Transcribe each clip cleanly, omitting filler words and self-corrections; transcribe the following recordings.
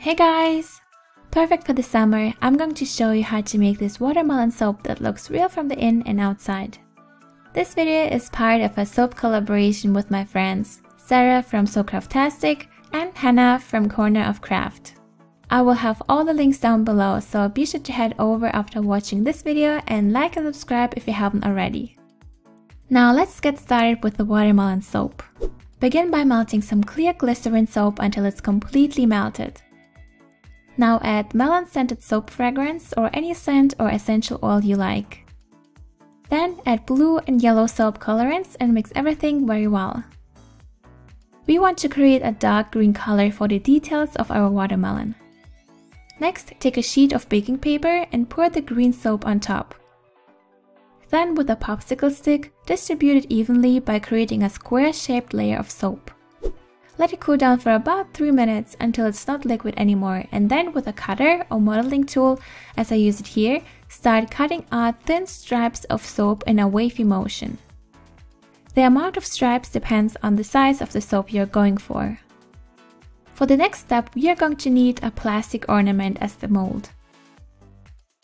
Hey guys! Perfect for the summer, I'm going to show you how to make this watermelon soap that looks real from the in and outside. This video is part of a soap collaboration with my friends Sarah from So Craftastic and Hannah from Corner of Craft. I will have all the links down below, so be sure to head over after watching this video and like and subscribe if you haven't already. Now let's get started with the watermelon soap. Begin by melting some clear glycerin soap until it's completely melted. Now add melon-scented soap fragrance or any scent or essential oil you like. Then add blue and yellow soap colorants and mix everything very well. We want to create a dark green color for the details of our watermelon. Next, take a sheet of baking paper and pour the green soap on top. Then with a popsicle stick, distribute it evenly by creating a square-shaped layer of soap. Let it cool down for about 3 minutes until it's not liquid anymore, and then with a cutter or modeling tool, as I use it here, start cutting out thin stripes of soap in a wavy motion. The amount of stripes depends on the size of the soap you're going for. For the next step, we are going to need a plastic ornament as the mold.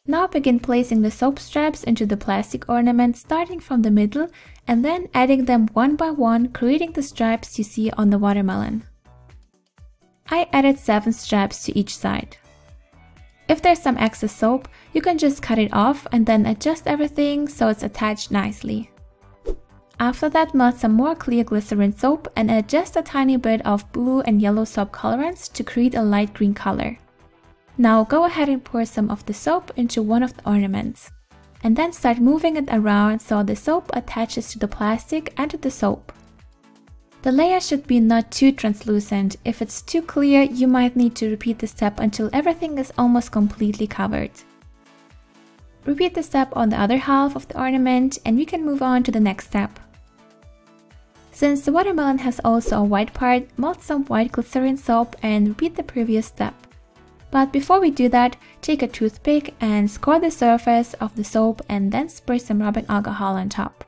Now begin placing the soap stripes into the plastic ornament starting from the middle and then adding them one by one, creating the stripes you see on the watermelon. I added 7 stripes to each side. If there's some excess soap, you can just cut it off and then adjust everything so it's attached nicely. After that, melt some more clear glycerin soap and add just a tiny bit of blue and yellow soap colorants to create a light green color. Now go ahead and pour some of the soap into one of the ornaments, and then start moving it around so the soap attaches to the plastic and to the soap. The layer should be not too translucent. If it's too clear, you might need to repeat the step until everything is almost completely covered. Repeat the step on the other half of the ornament and we can move on to the next step. Since the watermelon has also a white part, melt some white glycerin soap and repeat the previous step. But before we do that, take a toothpick and score the surface of the soap and then spray some rubbing alcohol on top.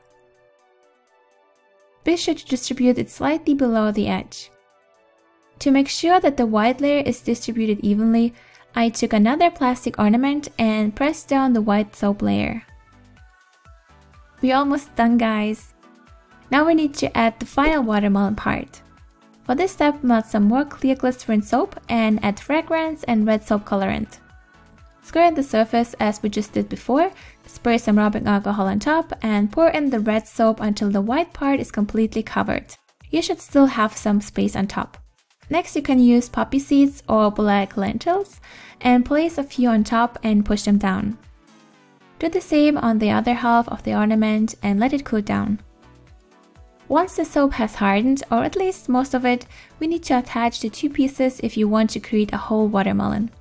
Be sure to distribute it slightly below the edge. To make sure that the white layer is distributed evenly, I took another plastic ornament and pressed down the white soap layer. We're almost done, guys! Now we need to add the final watermelon part. For this step, melt some more clear glycerin soap and add fragrance and red soap colorant. Square the surface as we just did before, spray some rubbing alcohol on top and pour in the red soap until the white part is completely covered. You should still have some space on top. Next, you can use poppy seeds or black lentils and place a few on top and push them down. Do the same on the other half of the ornament and let it cool down. Once the soap has hardened, or at least most of it, we need to attach the 2 pieces if you want to create a whole watermelon.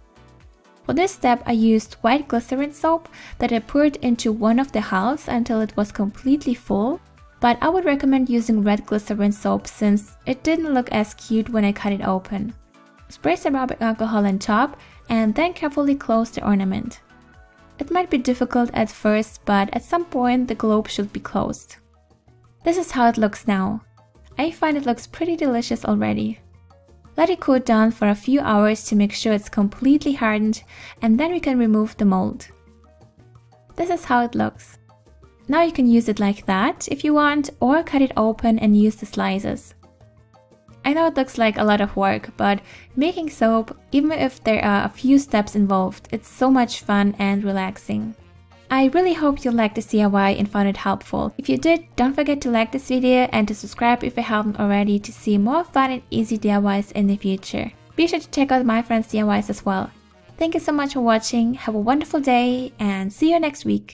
For this step, I used white glycerin soap that I poured into one of the halves until it was completely full, but I would recommend using red glycerin soap since it didn't look as cute when I cut it open. Spray some rubbing alcohol on top and then carefully close the ornament. It might be difficult at first, but at some point the globe should be closed. This is how it looks now. I find it looks pretty delicious already. Let it cool down for a few hours to make sure it's completely hardened, and then we can remove the mold. This is how it looks. Now you can use it like that if you want, or cut it open and use the slices. I know it looks like a lot of work, but making soap, even if there are a few steps involved, it's so much fun and relaxing. I really hope you liked this DIY and found it helpful. If you did, don't forget to like this video and to subscribe if you haven't already to see more fun and easy DIYs in the future. Be sure to check out my friends' DIYs as well. Thank you so much for watching, have a wonderful day, and see you next week.